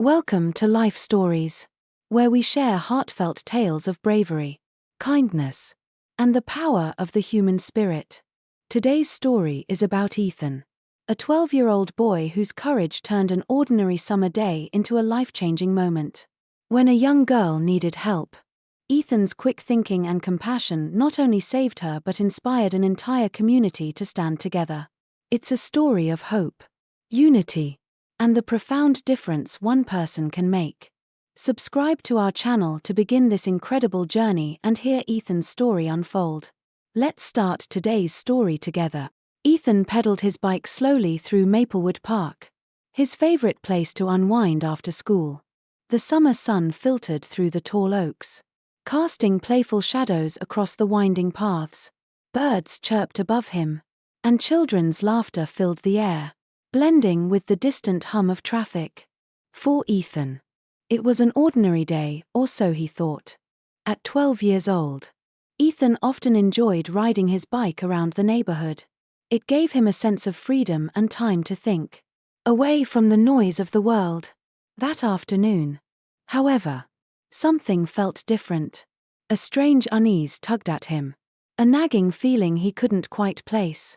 Welcome to Life Stories, where we share heartfelt tales of bravery, kindness, and the power of the human spirit. Today's story is about Ethan, a 12-year-old boy whose courage turned an ordinary summer day into a life-changing moment. When a young girl needed help, Ethan's quick thinking and compassion not only saved her but inspired an entire community to stand together. It's a story of hope, unity, and the profound difference one person can make. Subscribe to our channel to begin this incredible journey and hear Ethan's story unfold. Let's start today's story together. Ethan pedaled his bike slowly through Maplewood Park, his favorite place to unwind after school. The summer sun filtered through the tall oaks, casting playful shadows across the winding paths. Birds chirped above him, and children's laughter filled the air, blending with the distant hum of traffic. For Ethan, it was an ordinary day, or so he thought. At 12 years old, Ethan often enjoyed riding his bike around the neighborhood. It gave him a sense of freedom and time to think, away from the noise of the world. That afternoon, however, something felt different. A strange unease tugged at him, a nagging feeling he couldn't quite place.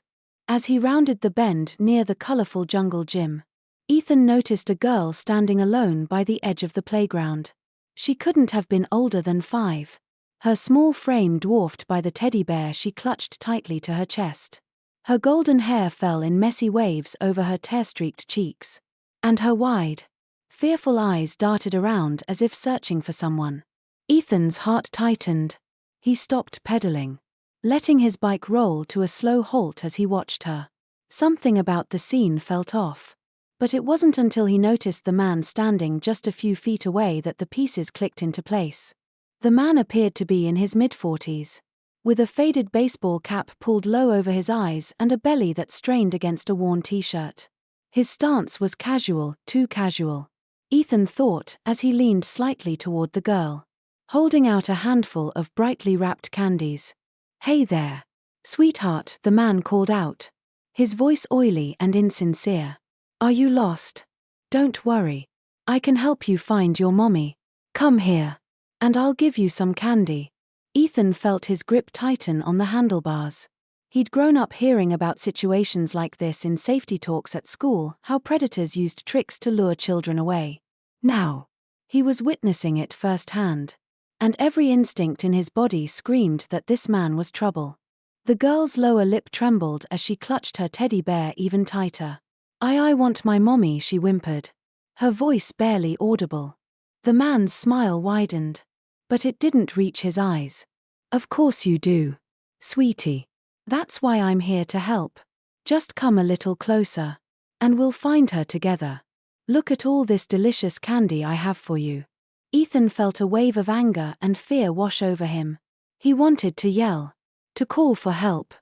As he rounded the bend near the colorful jungle gym, Ethan noticed a girl standing alone by the edge of the playground. She couldn't have been older than 5, her small frame dwarfed by the teddy bear she clutched tightly to her chest. Her golden hair fell in messy waves over her tear-streaked cheeks, and her wide, fearful eyes darted around as if searching for someone. Ethan's heart tightened. He stopped pedaling, letting his bike roll to a slow halt as he watched her. Something about the scene felt off, but it wasn't until he noticed the man standing just a few feet away that the pieces clicked into place. The man appeared to be in his mid-40s, with a faded baseball cap pulled low over his eyes and a belly that strained against a worn t-shirt. His stance was casual, too casual, Ethan thought as he leaned slightly toward the girl, holding out a handful of brightly wrapped candies. "Hey there, sweetheart," the man called out, his voice oily and insincere. "Are you lost? Don't worry. I can help you find your mommy. Come here, and I'll give you some candy." Ethan felt his grip tighten on the handlebars. He'd grown up hearing about situations like this in safety talks at school, how predators used tricks to lure children away. Now, he was witnessing it firsthand, and every instinct in his body screamed that this man was trouble. The girl's lower lip trembled as she clutched her teddy bear even tighter. I want my mommy," she whimpered, her voice barely audible. The man's smile widened, but it didn't reach his eyes. "Of course you do, sweetie. That's why I'm here to help. Just come a little closer, and we'll find her together. Look at all this delicious candy I have for you." Ethan felt a wave of anger and fear wash over him. He wanted to yell, to call for help,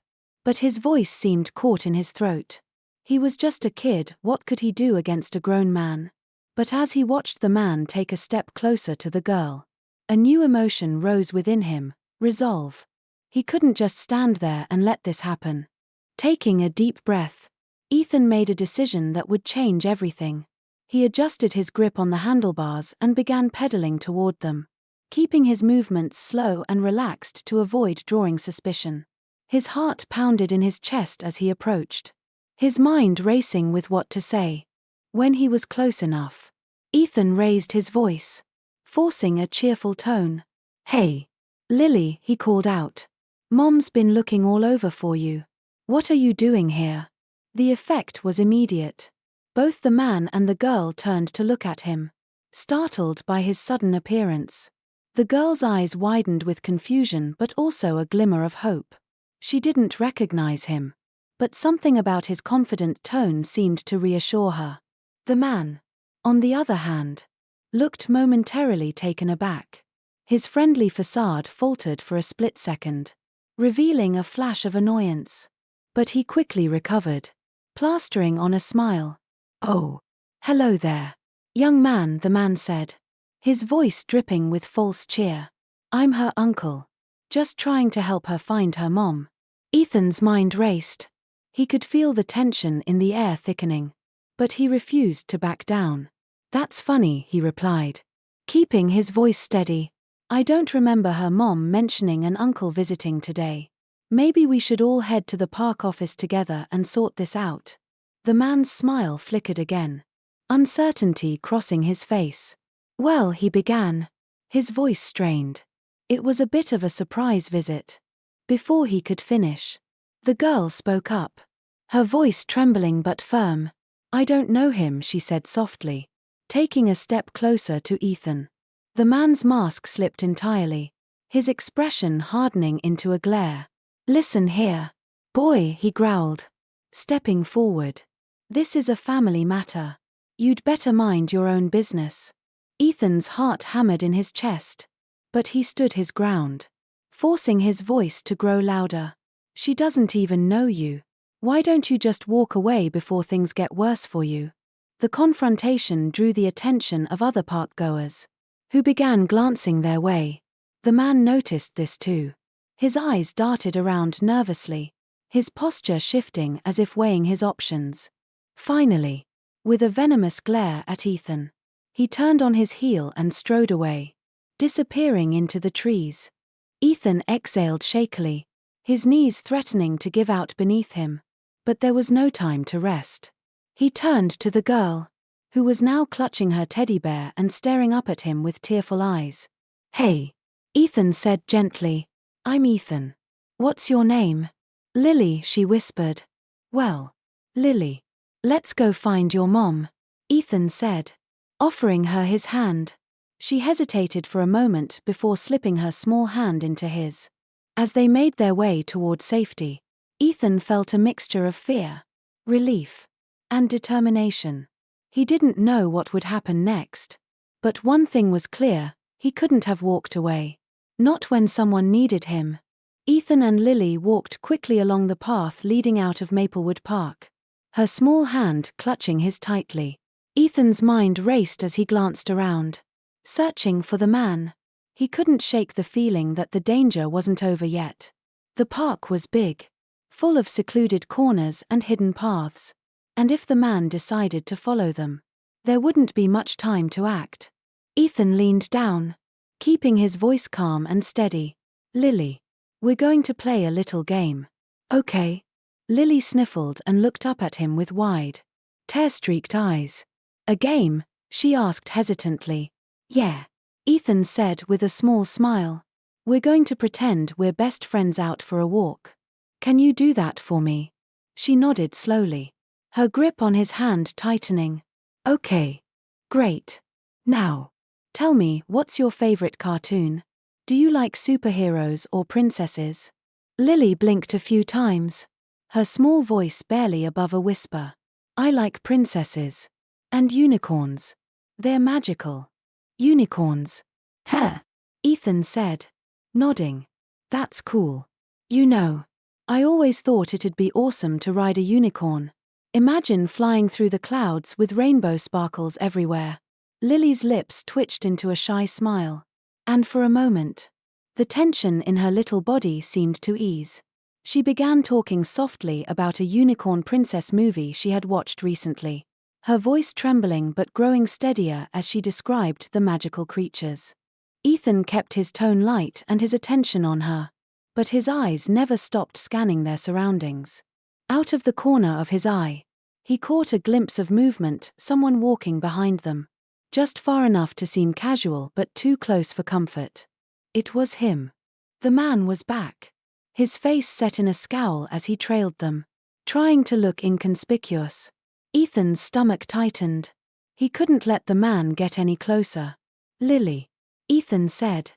but his voice seemed caught in his throat. He was just a kid, what could he do against a grown man? But as he watched the man take a step closer to the girl, a new emotion rose within him, resolve. He couldn't just stand there and let this happen. Taking a deep breath, Ethan made a decision that would change everything. He adjusted his grip on the handlebars and began pedaling toward them, keeping his movements slow and relaxed to avoid drawing suspicion. His heart pounded in his chest as he approached, his mind racing with what to say. When he was close enough, Ethan raised his voice, forcing a cheerful tone. "Hey, Lily," he called out. "Mom's been looking all over for you. What are you doing here?" The effect was immediate. Both the man and the girl turned to look at him, startled by his sudden appearance. The girl's eyes widened with confusion but also a glimmer of hope. She didn't recognize him, but something about his confident tone seemed to reassure her. The man, on the other hand, looked momentarily taken aback. His friendly facade faltered for a split second, revealing a flash of annoyance. But he quickly recovered, plastering on a smile. "Oh, hello there, young man," the man said, his voice dripping with false cheer. "I'm her uncle, just trying to help her find her mom." Ethan's mind raced. He could feel the tension in the air thickening, but he refused to back down. That's funny, he replied, keeping his voice steady. I don't remember her mom mentioning an uncle visiting today. Maybe we should all head to the park office together and sort this out. The man's smile flickered again, uncertainty crossing his face. Well, he began, his voice strained. It was a bit of a surprise visit. Before he could finish, the girl spoke up, her voice trembling but firm. I don't know him, she said softly, taking a step closer to Ethan. The man's mask slipped entirely, his expression hardening into a glare. Listen here, boy, he growled, stepping forward. This is a family matter. You'd better mind your own business. Ethan's heart hammered in his chest, but he stood his ground, forcing his voice to grow louder. She doesn't even know you. Why don't you just walk away before things get worse for you? The confrontation drew the attention of other park-goers, who began glancing their way. The man noticed this too. His eyes darted around nervously, his posture shifting as if weighing his options. Finally, with a venomous glare at Ethan, he turned on his heel and strode away, disappearing into the trees. Ethan exhaled shakily, his knees threatening to give out beneath him. But there was no time to rest. He turned to the girl, who was now clutching her teddy bear and staring up at him with tearful eyes. Hey, Ethan said gently. I'm Ethan. What's your name? Lily, she whispered. Well, Lily. Let's go find your mom, Ethan said, offering her his hand. She hesitated for a moment before slipping her small hand into his. As they made their way toward safety, Ethan felt a mixture of fear, relief, and determination. He didn't know what would happen next. But one thing was clear, he couldn't have walked away. Not when someone needed him. Ethan and Lily walked quickly along the path leading out of Maplewood Park, her small hand clutching his tightly. Ethan's mind raced as he glanced around, searching for the man. He couldn't shake the feeling that the danger wasn't over yet. The park was big, full of secluded corners and hidden paths, and if the man decided to follow them, there wouldn't be much time to act. Ethan leaned down, keeping his voice calm and steady. Lily, we're going to play a little game. Okay. Lily sniffled and looked up at him with wide, tear-streaked eyes. A game? She asked hesitantly. Yeah, Ethan said with a small smile. We're going to pretend we're best friends out for a walk. Can you do that for me? She nodded slowly, her grip on his hand tightening. Okay. Great. Now, tell me, what's your favorite cartoon? Do you like superheroes or princesses? Lily blinked a few times, her small voice barely above a whisper. I like princesses. And unicorns. They're magical. Unicorns. Huh, Ethan said, nodding. That's cool. You know, I always thought it'd be awesome to ride a unicorn. Imagine flying through the clouds with rainbow sparkles everywhere. Lily's lips twitched into a shy smile. And for a moment, the tension in her little body seemed to ease. She began talking softly about a unicorn princess movie she had watched recently, her voice trembling but growing steadier as she described the magical creatures. Ethan kept his tone light and his attention on her, but his eyes never stopped scanning their surroundings. Out of the corner of his eye, he caught a glimpse of movement, someone walking behind them, just far enough to seem casual but too close for comfort. It was him. The man was back, his face set in a scowl as he trailed them, trying to look inconspicuous. Ethan's stomach tightened. He couldn't let the man get any closer. Lily, Ethan said,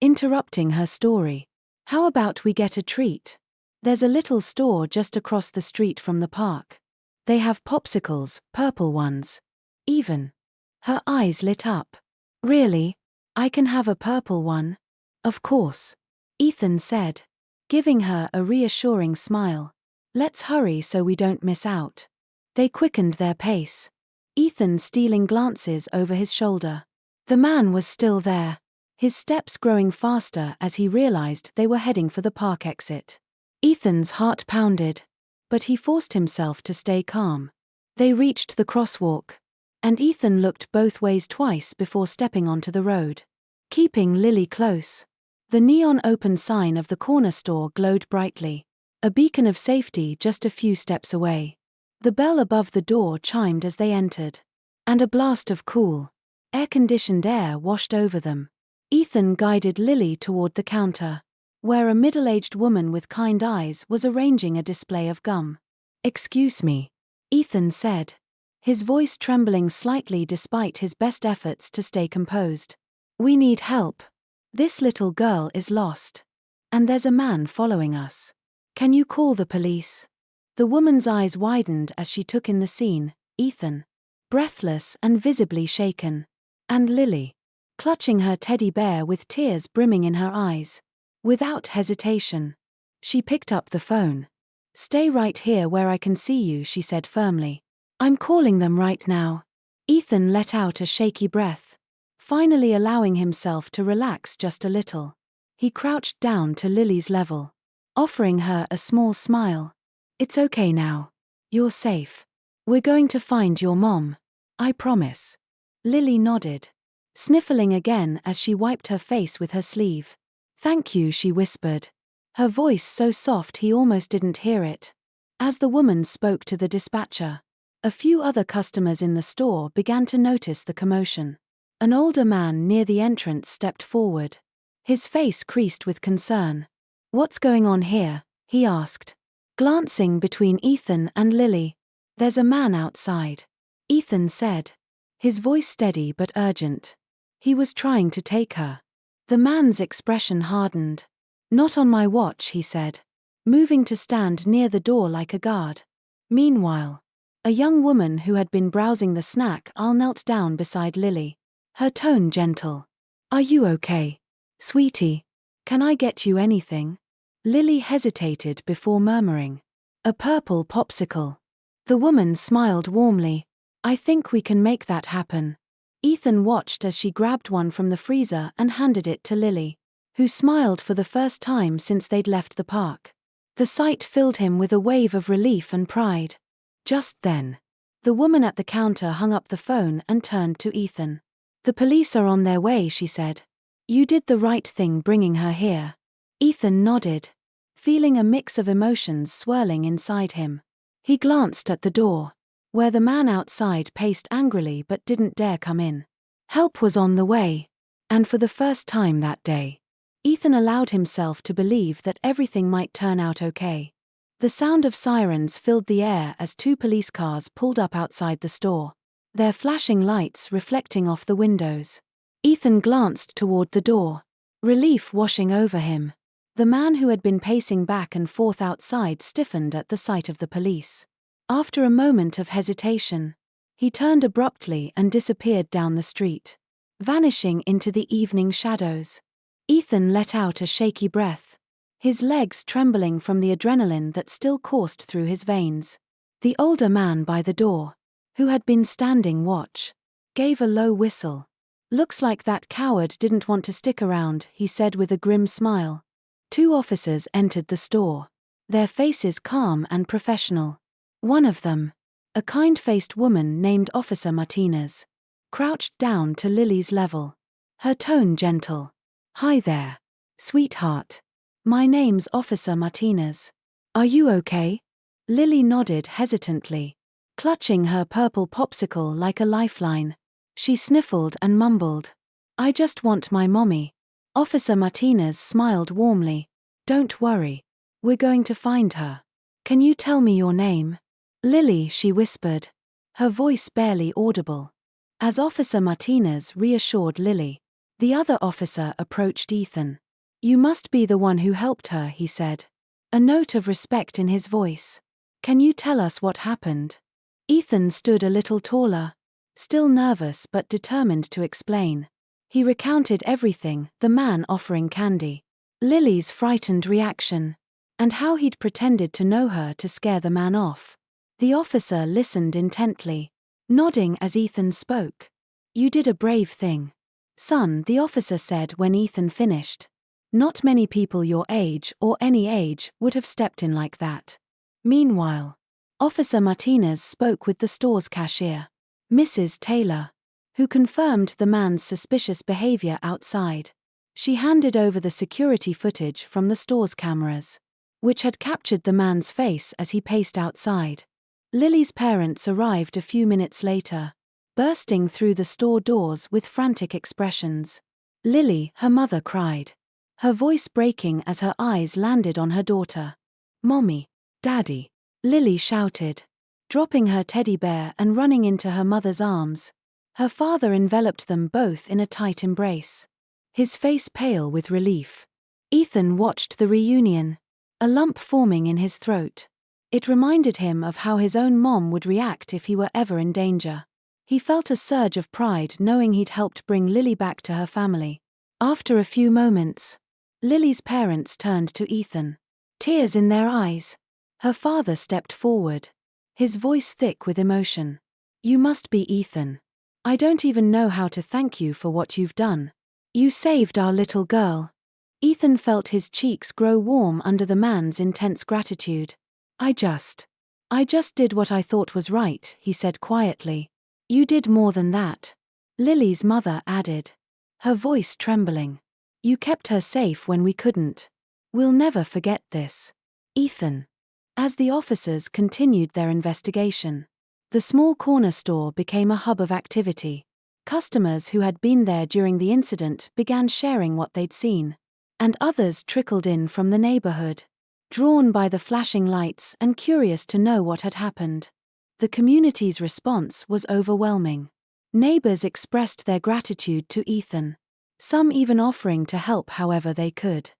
interrupting her story. How about we get a treat? There's a little store just across the street from the park. They have popsicles, purple ones. Even. Her eyes lit up. Really? I can have a purple one? Of course, Ethan said, giving her a reassuring smile. Let's hurry so we don't miss out. They quickened their pace, Ethan stealing glances over his shoulder. The man was still there, his steps growing faster as he realized they were heading for the park exit. Ethan's heart pounded, but he forced himself to stay calm. They reached the crosswalk, and Ethan looked both ways twice before stepping onto the road, keeping Lily close. The neon open sign of the corner store glowed brightly, a beacon of safety just a few steps away. The bell above the door chimed as they entered, and a blast of cool, air-conditioned air washed over them. Ethan guided Lily toward the counter, where a middle-aged woman with kind eyes was arranging a display of gum. "Excuse me," Ethan said, his voice trembling slightly despite his best efforts to stay composed. "We need help. This little girl is lost. And there's a man following us. Can you call the police?" The woman's eyes widened as she took in the scene, Ethan, breathless and visibly shaken, and Lily, clutching her teddy bear with tears brimming in her eyes. Without hesitation, she picked up the phone. "Stay right here where I can see you," she said firmly. "I'm calling them right now." Ethan let out a shaky breath, finally allowing himself to relax just a little. He crouched down to Lily's level, offering her a small smile. "It's okay now. You're safe. We're going to find your mom. I promise." Lily nodded, sniffling again as she wiped her face with her sleeve. "Thank you," she whispered, her voice so soft he almost didn't hear it. As the woman spoke to the dispatcher, a few other customers in the store began to notice the commotion. An older man near the entrance stepped forward, his face creased with concern. "What's going on here?" he asked, glancing between Ethan and Lily. "There's a man outside," Ethan said, his voice steady but urgent. "He was trying to take her." The man's expression hardened. "Not on my watch," he said, moving to stand near the door like a guard. Meanwhile, a young woman who had been browsing the snack aisle knelt down beside Lily, her tone gentle. "Are you okay, sweetie? Can I get you anything?" Lily hesitated before murmuring, "A purple popsicle." The woman smiled warmly. "I think we can make that happen." Ethan watched as she grabbed one from the freezer and handed it to Lily, who smiled for the first time since they'd left the park. The sight filled him with a wave of relief and pride. Just then, the woman at the counter hung up the phone and turned to Ethan. "The police are on their way," she said. "You did the right thing bringing her here." Ethan nodded, feeling a mix of emotions swirling inside him. He glanced at the door, where the man outside paced angrily but didn't dare come in. Help was on the way, and for the first time that day, Ethan allowed himself to believe that everything might turn out okay. The sound of sirens filled the air as two police cars pulled up outside the store, their flashing lights reflecting off the windows. Ethan glanced toward the door, relief washing over him. The man who had been pacing back and forth outside stiffened at the sight of the police. After a moment of hesitation, he turned abruptly and disappeared down the street, vanishing into the evening shadows. Ethan let out a shaky breath, his legs trembling from the adrenaline that still coursed through his veins. The older man by the door, who had been standing watch, gave a low whistle. "Looks like that coward didn't want to stick around," he said with a grim smile. Two officers entered the store, their faces calm and professional. One of them, a kind-faced woman named Officer Martinez, crouched down to Lily's level, her tone gentle. "Hi there, sweetheart. My name's Officer Martinez. Are you okay?" Lily nodded hesitantly, clutching her purple popsicle like a lifeline. She sniffled and mumbled, "I just want my mommy." Officer Martinez smiled warmly. "Don't worry. We're going to find her. Can you tell me your name?" "Lily," she whispered, her voice barely audible. As Officer Martinez reassured Lily, the other officer approached Ethan. "You must be the one who helped her," he said, a note of respect in his voice. "Can you tell us what happened?" Ethan stood a little taller, still nervous but determined to explain. He recounted everything, the man offering candy, Lily's frightened reaction, and how he'd pretended to know her to scare the man off. The officer listened intently, nodding as Ethan spoke. "You did a brave thing, son," the officer said when Ethan finished. "Not many people your age or any age would have stepped in like that." Meanwhile, Officer Martinez spoke with the store's cashier. Mrs. Taylor, who confirmed the man's suspicious behavior outside. She handed over the security footage from the store's cameras, which had captured the man's face as he paced outside. Lily's parents arrived a few minutes later, bursting through the store doors with frantic expressions. "Lily," her mother cried, her voice breaking as her eyes landed on her daughter. "Mommy, Daddy," Lily shouted, dropping her teddy bear and running into her mother's arms. Her father enveloped them both in a tight embrace, his face pale with relief. Ethan watched the reunion, a lump forming in his throat. It reminded him of how his own mom would react if he were ever in danger. He felt a surge of pride knowing he'd helped bring Lily back to her family. After a few moments, Lily's parents turned to Ethan, tears in their eyes. Her father stepped forward, his voice thick with emotion. "You must be Ethan. I don't even know how to thank you for what you've done. You saved our little girl." Ethan felt his cheeks grow warm under the man's intense gratitude. I just did what I thought was right," he said quietly. "You did more than that," Lily's mother added, her voice trembling. "You kept her safe when we couldn't. We'll never forget this, Ethan." As the officers continued their investigation, the small corner store became a hub of activity. Customers who had been there during the incident began sharing what they'd seen, and others trickled in from the neighborhood, drawn by the flashing lights and curious to know what had happened. The community's response was overwhelming. Neighbors expressed their gratitude to Ethan, some even offering to help however they could.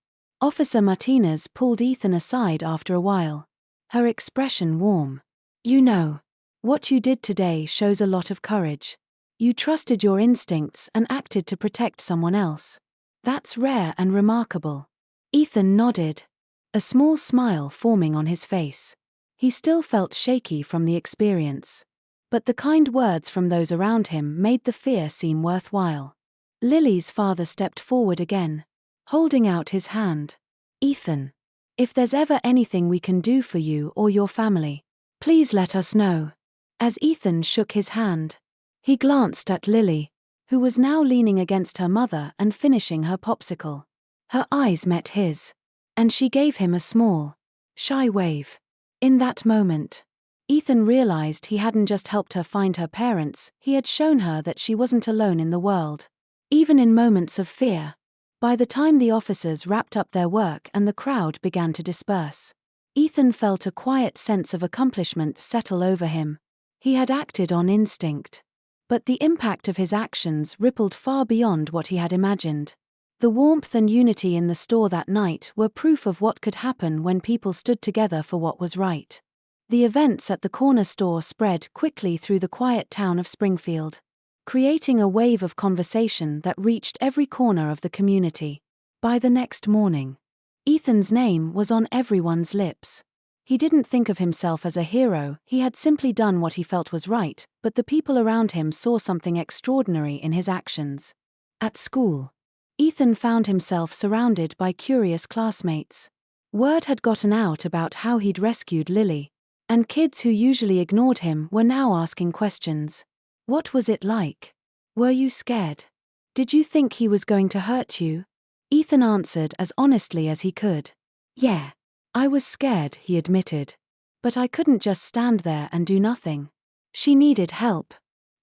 Officer Martinez pulled Ethan aside after a while, her expression warm. "You know, what you did today shows a lot of courage. You trusted your instincts and acted to protect someone else. That's rare and remarkable." Ethan nodded, a small smile forming on his face. He still felt shaky from the experience, but the kind words from those around him made the fear seem worthwhile. Lily's father stepped forward again, holding out his hand. "Ethan, if there's ever anything we can do for you or your family, please let us know." As Ethan shook his hand, he glanced at Lily, who was now leaning against her mother and finishing her popsicle. Her eyes met his, and she gave him a small, shy wave. In that moment, Ethan realized he hadn't just helped her find her parents, he had shown her that she wasn't alone in the world, even in moments of fear. By the time the officers wrapped up their work and the crowd began to disperse, Ethan felt a quiet sense of accomplishment settle over him. He had acted on instinct, but the impact of his actions rippled far beyond what he had imagined. The warmth and unity in the store that night were proof of what could happen when people stood together for what was right. The events at the corner store spread quickly through the quiet town of Springfield, creating a wave of conversation that reached every corner of the community. By the next morning, Ethan's name was on everyone's lips. He didn't think of himself as a hero, he had simply done what he felt was right, but the people around him saw something extraordinary in his actions. At school, Ethan found himself surrounded by curious classmates. Word had gotten out about how he'd rescued Lily, and kids who usually ignored him were now asking questions. "What was it like? Were you scared? Did you think he was going to hurt you?" Ethan answered as honestly as he could. "Yeah, I was scared," he admitted. "But I couldn't just stand there and do nothing. She needed help."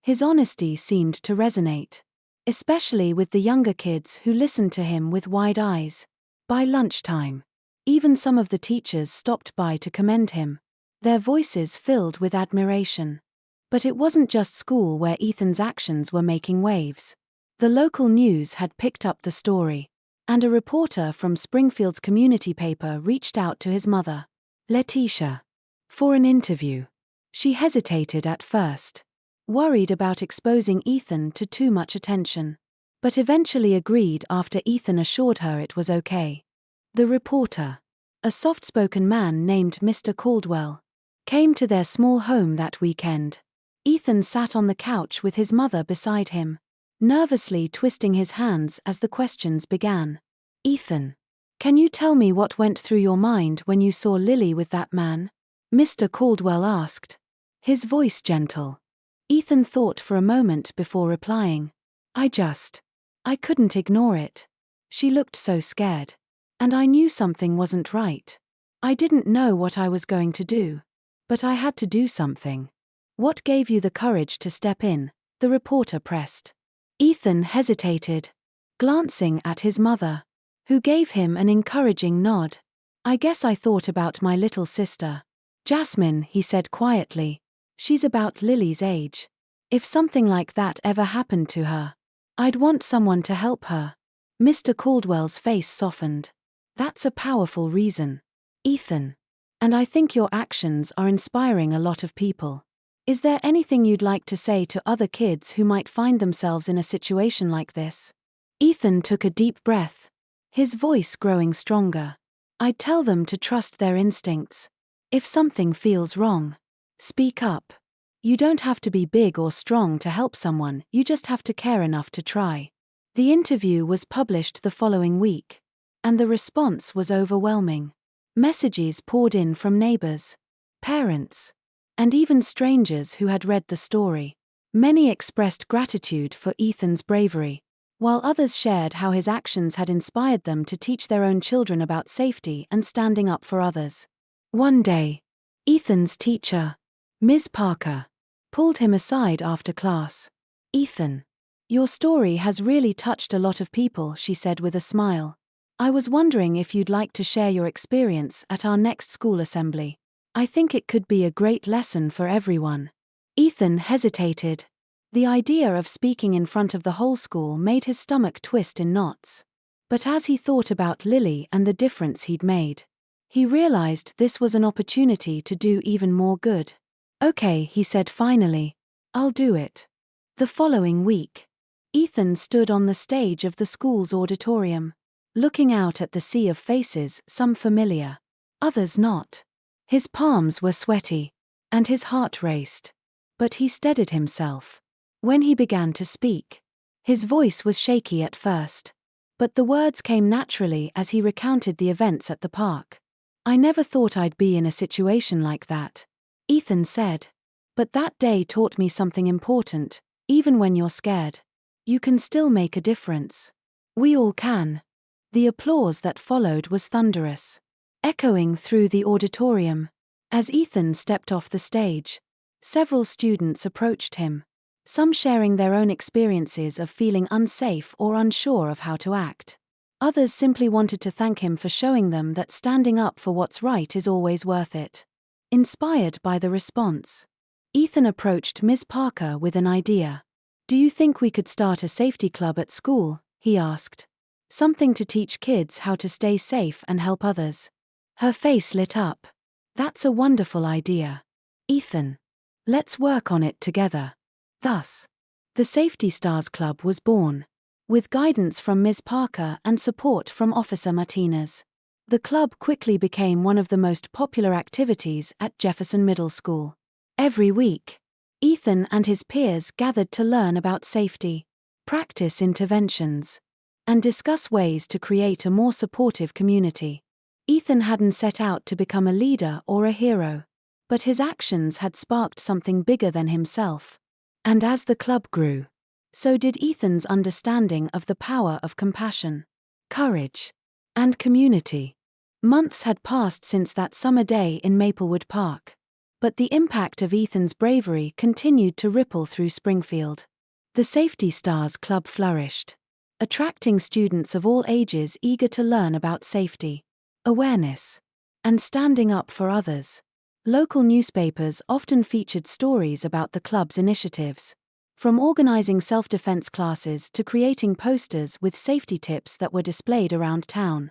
His honesty seemed to resonate, especially with the younger kids who listened to him with wide eyes. By lunchtime, even some of the teachers stopped by to commend him, their voices filled with admiration. But it wasn't just school where Ethan's actions were making waves. The local news had picked up the story, and a reporter from Springfield's community paper reached out to his mother, Letitia, for an interview. She hesitated at first, worried about exposing Ethan to too much attention, but eventually agreed after Ethan assured her it was okay. The reporter, a soft-spoken man named Mr. Caldwell, came to their small home that weekend. Ethan sat on the couch with his mother beside him, nervously twisting his hands as the questions began. "Ethan, can you tell me what went through your mind when you saw Lily with that man?" Mr. Caldwell asked, his voice gentle. Ethan thought for a moment before replying. I couldn't ignore it. She looked so scared. And I knew something wasn't right. I didn't know what I was going to do. But I had to do something. What gave you the courage to step in? The reporter pressed. Ethan hesitated, glancing at his mother, who gave him an encouraging nod. I guess I thought about my little sister. Jasmine, he said quietly. She's about Lily's age. If something like that ever happened to her, I'd want someone to help her. Mr. Caldwell's face softened. That's a powerful reason, Ethan. And I think your actions are inspiring a lot of people. Is there anything you'd like to say to other kids who might find themselves in a situation like this? Ethan took a deep breath, his voice growing stronger. I'd tell them to trust their instincts. If something feels wrong, speak up. You don't have to be big or strong to help someone, you just have to care enough to try. The interview was published the following week, and the response was overwhelming. Messages poured in from neighbors, parents, and even strangers who had read the story. Many expressed gratitude for Ethan's bravery, while others shared how his actions had inspired them to teach their own children about safety and standing up for others. One day, Ethan's teacher, Ms. Parker, pulled him aside after class. Ethan, your story has really touched a lot of people, she said with a smile. I was wondering if you'd like to share your experience at our next school assembly. I think it could be a great lesson for everyone. Ethan hesitated. The idea of speaking in front of the whole school made his stomach twist in knots. But as he thought about Lily and the difference he'd made, he realized this was an opportunity to do even more good. Okay, he said finally. I'll do it. The following week, Ethan stood on the stage of the school's auditorium, looking out at the sea of faces, some familiar, others not. His palms were sweaty, and his heart raced. But he steadied himself. When he began to speak, his voice was shaky at first, but the words came naturally as he recounted the events at the park. I never thought I'd be in a situation like that, Ethan said. But that day taught me something important. Even when you're scared, you can still make a difference. We all can. The applause that followed was thunderous, echoing through the auditorium. As Ethan stepped off the stage, several students approached him, some sharing their own experiences of feeling unsafe or unsure of how to act. Others simply wanted to thank him for showing them that standing up for what's right is always worth it. Inspired by the response, Ethan approached Ms. Parker with an idea. Do you think we could start a safety club at school? He asked. Something to teach kids how to stay safe and help others. Her face lit up. That's a wonderful idea, Ethan. Let's work on it together. Thus, the Safety Stars Club was born, with guidance from Ms. Parker and support from Officer Martinez. The club quickly became one of the most popular activities at Jefferson Middle School. Every week, Ethan and his peers gathered to learn about safety, practice interventions, and discuss ways to create a more supportive community. Ethan hadn't set out to become a leader or a hero, but his actions had sparked something bigger than himself. And as the club grew, so did Ethan's understanding of the power of compassion, courage, and community. Months had passed since that summer day in Maplewood Park, but the impact of Ethan's bravery continued to ripple through Springfield. The Safety Stars Club flourished, attracting students of all ages eager to learn about safety, awareness, and standing up for others. Local newspapers often featured stories about the club's initiatives, from organizing self-defense classes to creating posters with safety tips that were displayed around town.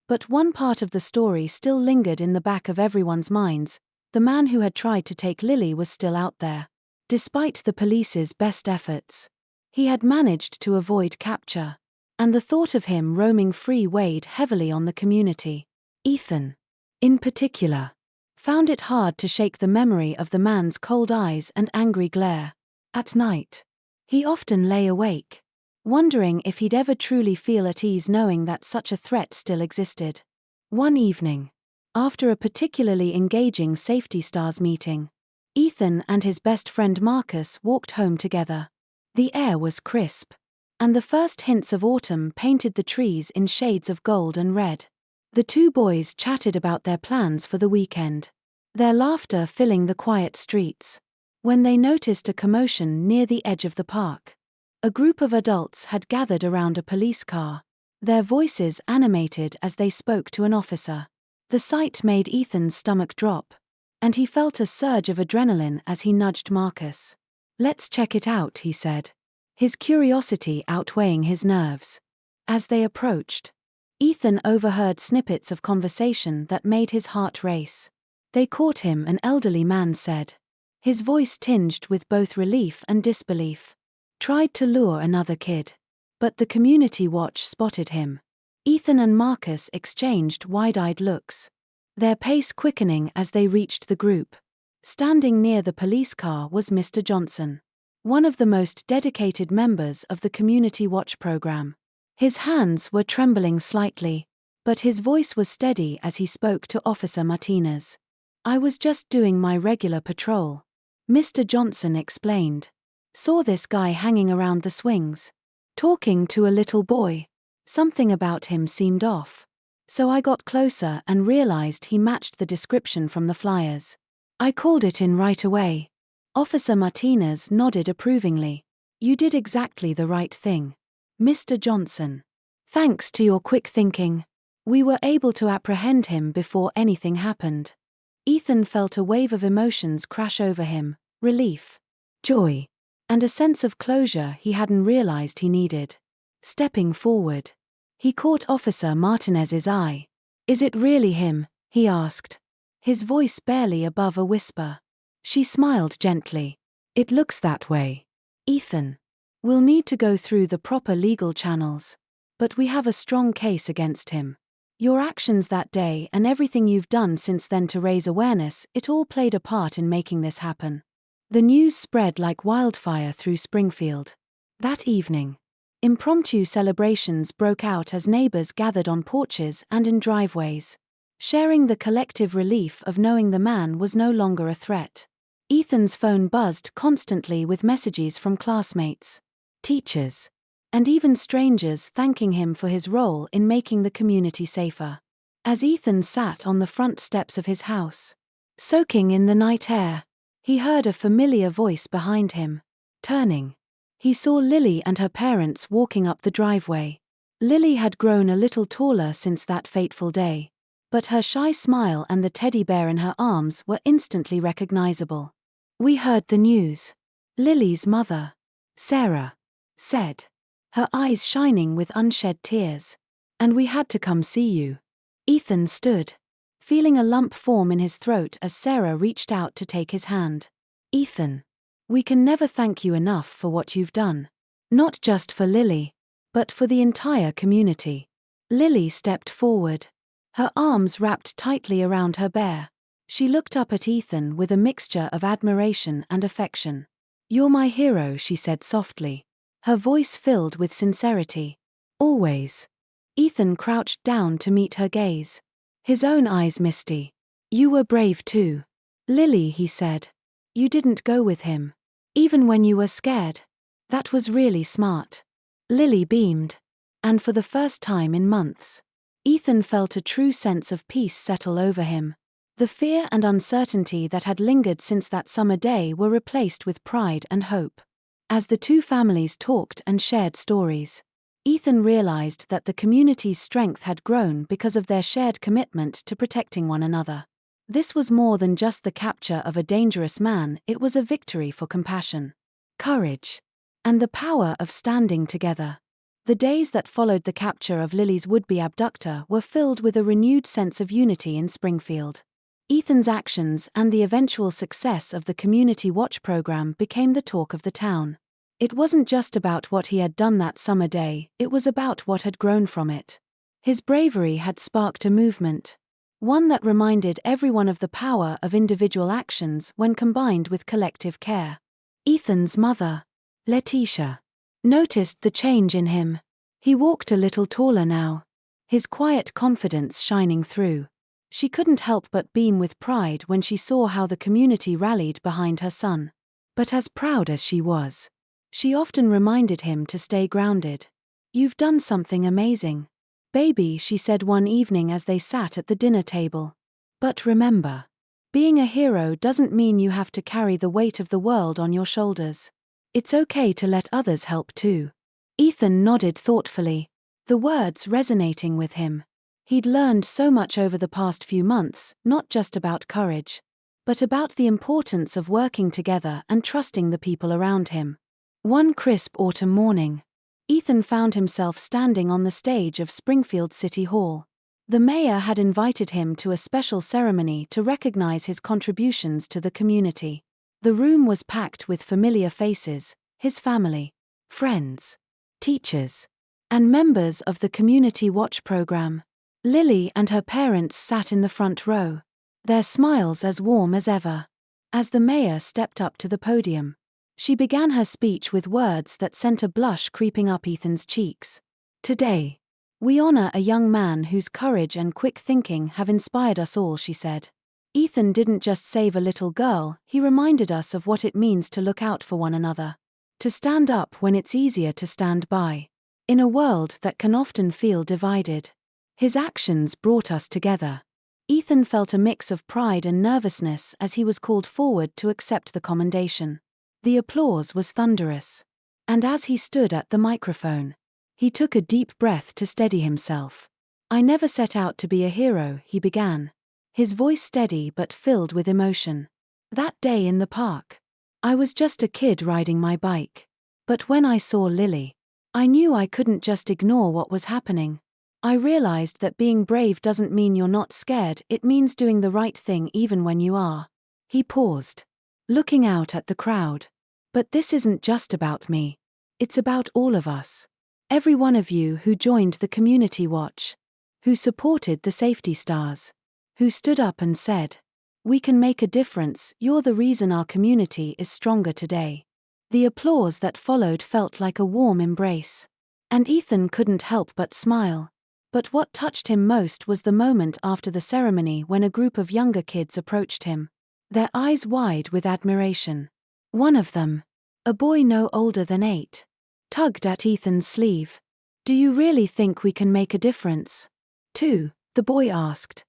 But one part of the story still lingered in the back of everyone's minds. The man who had tried to take Lily was still out there. Despite the police's best efforts, he had managed to avoid capture, and the thought of him roaming free weighed heavily on the community. Ethan, in particular, found it hard to shake the memory of the man's cold eyes and angry glare. At night, he often lay awake, wondering if he'd ever truly feel at ease knowing that such a threat still existed. One evening, after a particularly engaging Safety Stars meeting, Ethan and his best friend Marcus walked home together. The air was crisp, and the first hints of autumn painted the trees in shades of gold and red. The two boys chatted about their plans for the weekend, their laughter filling the quiet streets, when they noticed a commotion near the edge of the park. A group of adults had gathered around a police car, their voices animated as they spoke to an officer. The sight made Ethan's stomach drop, and he felt a surge of adrenaline as he nudged Marcus. "Let's check it out," he said, his curiosity outweighing his nerves. As they approached, Ethan overheard snippets of conversation that made his heart race. "They caught him," an elderly man said, his voice tinged with both relief and disbelief. "Tried to lure another kid. But the community watch spotted him." Ethan and Marcus exchanged wide-eyed looks, their pace quickening as they reached the group. Standing near the police car was Mr. Johnson, one of the most dedicated members of the Community Watch program. His hands were trembling slightly, but his voice was steady as he spoke to Officer Martinez. "I was just doing my regular patrol," Mr. Johnson explained. "Saw this guy hanging around the swings, talking to a little boy. Something about him seemed off. So I got closer and realized he matched the description from the flyers. I called it in right away." Officer Martinez nodded approvingly. "You did exactly the right thing, Mr. Johnson. Thanks to your quick thinking, we were able to apprehend him before anything happened." Ethan felt a wave of emotions crash over him: relief, joy, and a sense of closure he hadn't realized he needed. Stepping forward, he caught Officer Martinez's eye. "Is it really him?" he asked, his voice barely above a whisper. She smiled gently. "It looks that way, Ethan. We'll need to go through the proper legal channels, but we have a strong case against him. Your actions that day and everything you've done since then to raise awareness, it all played a part in making this happen." The news spread like wildfire through Springfield. That evening, impromptu celebrations broke out as neighbors gathered on porches and in driveways, sharing the collective relief of knowing the man was no longer a threat. Ethan's phone buzzed constantly with messages from classmates, teachers, and even strangers thanking him for his role in making the community safer. As Ethan sat on the front steps of his house, soaking in the night air, he heard a familiar voice behind him. Turning, he saw Lily and her parents walking up the driveway. Lily had grown a little taller since that fateful day, but her shy smile and the teddy bear in her arms were instantly recognizable. "We heard the news," Lily's mother, Sarah, said, her eyes shining with unshed tears. "And we had to come see you." Ethan stood, feeling a lump form in his throat as Sarah reached out to take his hand. "Ethan, we can never thank you enough for what you've done. Not just for Lily, but for the entire community." Lily stepped forward, her arms wrapped tightly around her bear. She looked up at Ethan with a mixture of admiration and affection. "You're my hero," she said softly, her voice filled with sincerity. "Always." Ethan crouched down to meet her gaze, his own eyes misty. "You were brave too, Lily," he said. "You didn't go with him, even when you were scared. That was really smart." Lily beamed, and for the first time in months, Ethan felt a true sense of peace settle over him. The fear and uncertainty that had lingered since that summer day were replaced with pride and hope. As the two families talked and shared stories, Ethan realized that the community's strength had grown because of their shared commitment to protecting one another. This was more than just the capture of a dangerous man, it was a victory for compassion, courage, and the power of standing together. The days that followed the capture of Lily's would-be abductor were filled with a renewed sense of unity in Springfield. Ethan's actions and the eventual success of the Community Watch program became the talk of the town. It wasn't just about what he had done that summer day, it was about what had grown from it. His bravery had sparked a movement, one that reminded everyone of the power of individual actions when combined with collective care. Ethan's mother, Letitia, noticed the change in him. He walked a little taller now, his quiet confidence shining through. She couldn't help but beam with pride when she saw how the community rallied behind her son. But as proud as she was, she often reminded him to stay grounded. "You've done something amazing, baby," she said one evening as they sat at the dinner table. "But remember, being a hero doesn't mean you have to carry the weight of the world on your shoulders. It's okay to let others help too." Ethan nodded thoughtfully, the words resonating with him. He'd learned so much over the past few months, not just about courage, but about the importance of working together and trusting the people around him. One crisp autumn morning, Ethan found himself standing on the stage of Springfield City Hall. The mayor had invited him to a special ceremony to recognize his contributions to the community. The room was packed with familiar faces, his family, friends, teachers, and members of the Community Watch program. Lily and her parents sat in the front row, their smiles as warm as ever. As the mayor stepped up to the podium, she began her speech with words that sent a blush creeping up Ethan's cheeks. "Today, we honor a young man whose courage and quick thinking have inspired us all," she said. "Ethan didn't just save a little girl, he reminded us of what it means to look out for one another, to stand up when it's easier to stand by, in a world that can often feel divided. His actions brought us together." Ethan felt a mix of pride and nervousness as he was called forward to accept the commendation. The applause was thunderous, and as he stood at the microphone, he took a deep breath to steady himself. "I never set out to be a hero," he began, his voice steady but filled with emotion. "That day in the park, I was just a kid riding my bike. But when I saw Lily, I knew I couldn't just ignore what was happening. I realized that being brave doesn't mean you're not scared, it means doing the right thing even when you are." He paused, looking out at the crowd. "But this isn't just about me. It's about all of us. Every one of you who joined the Community Watch, who supported the Safety Stars, who stood up and said, 'We can make a difference,' you're the reason our community is stronger today." The applause that followed felt like a warm embrace, and Ethan couldn't help but smile. But what touched him most was the moment after the ceremony when a group of younger kids approached him, their eyes wide with admiration. One of them, a boy no older than 8, tugged at Ethan's sleeve. "Do you really think we can make a difference?" "Too," the boy asked.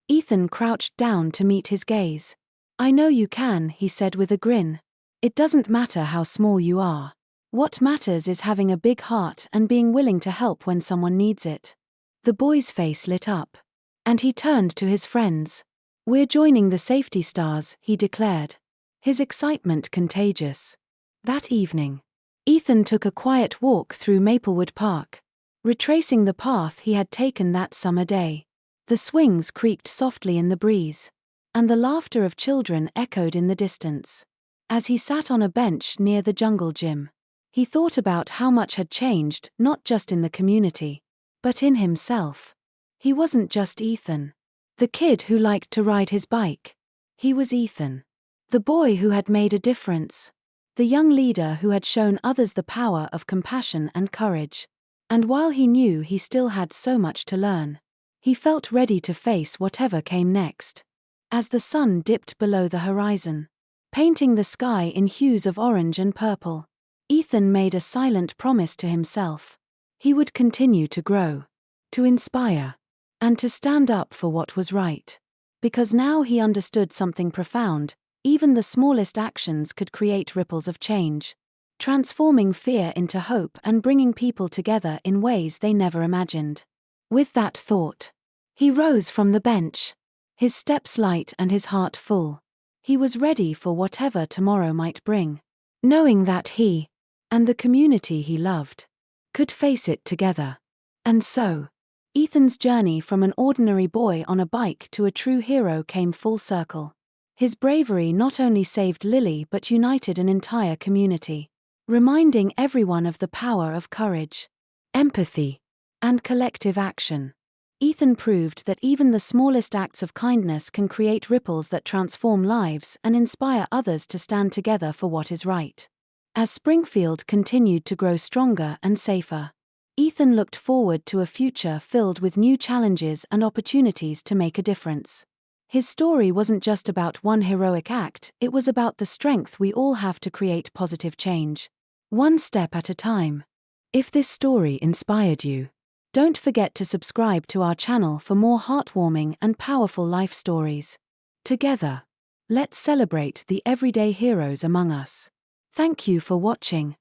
Ethan crouched down to meet his gaze. "I know you can," he said with a grin. "It doesn't matter how small you are. What matters is having a big heart and being willing to help when someone needs it." The boy's face lit up, and he turned to his friends. "We're joining the Safety Stars," he declared, his excitement contagious. That evening, Ethan took a quiet walk through Maplewood Park, retracing the path he had taken that summer day. The swings creaked softly in the breeze, and the laughter of children echoed in the distance. As he sat on a bench near the jungle gym, he thought about how much had changed, not just in the community, but in himself. He wasn't just Ethan, the kid who liked to ride his bike. He was Ethan, the boy who had made a difference, the young leader who had shown others the power of compassion and courage. And while he knew he still had so much to learn, he felt ready to face whatever came next. As the sun dipped below the horizon, painting the sky in hues of orange and purple, Ethan made a silent promise to himself. He would continue to grow, to inspire, and to stand up for what was right. Because now he understood something profound: even the smallest actions could create ripples of change, transforming fear into hope and bringing people together in ways they never imagined. With that thought, he rose from the bench, his steps light and his heart full. He was ready for whatever tomorrow might bring, knowing that he, and the community he loved, could face it together. And so, Ethan's journey from an ordinary boy on a bike to a true hero came full circle. His bravery not only saved Lily but united an entire community, reminding everyone of the power of courage, empathy, and collective action. Ethan proved that even the smallest acts of kindness can create ripples that transform lives and inspire others to stand together for what is right. As Springfield continued to grow stronger and safer, Ethan looked forward to a future filled with new challenges and opportunities to make a difference. His story wasn't just about one heroic act, it was about the strength we all have to create positive change, one step at a time. If this story inspired you, don't forget to subscribe to our channel for more heartwarming and powerful life stories. Together, let's celebrate the everyday heroes among us. Thank you for watching.